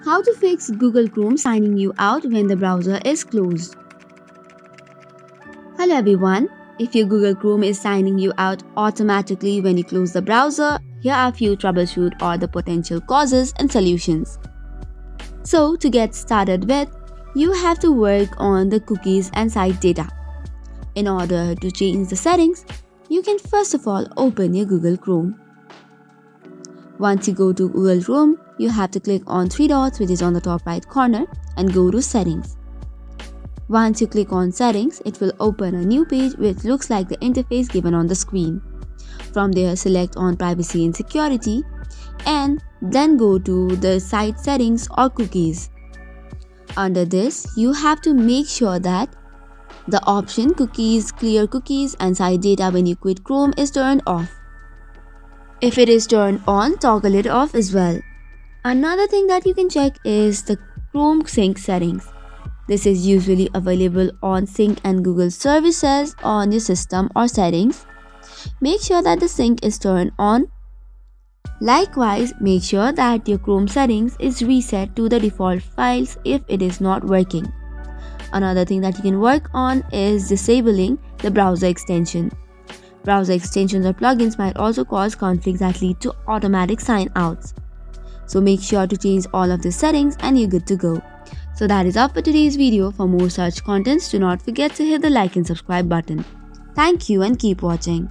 How to fix Google Chrome signing you out when the browser is closed. Hello everyone. If your Google Chrome is signing you out automatically when you close the browser, here are a few troubleshoot or the potential causes and solutions. So to get started with, you have to work on the cookies and site data. In order to change the settings, you can first of all open your Google Chrome. Once you go to Google Chrome, you have to click on three dots which is on the top right corner and go to settings. Once you click on settings, it will open a new page which looks like the interface given on the screen. From there, select on privacy and security and then go to the site settings or cookies. Under this, you have to make sure that the option cookies, clear cookies and site data when you quit Chrome is turned off. If it is turned on, toggle it off as well. Another thing that you can check is the Chrome sync settings. This is usually available on Sync and Google services on your system or settings. Make sure that the sync is turned on. Likewise, make sure that your Chrome settings is reset to the default files if it is not working. Another thing that you can work on is disabling the browser extension. Browser extensions or plugins might also cause conflicts that lead to automatic sign-outs. So make sure to change all of the settings and you're good to go. So that is all for today's video. For more such contents, do not forget to hit the like and subscribe button. Thank you and keep watching.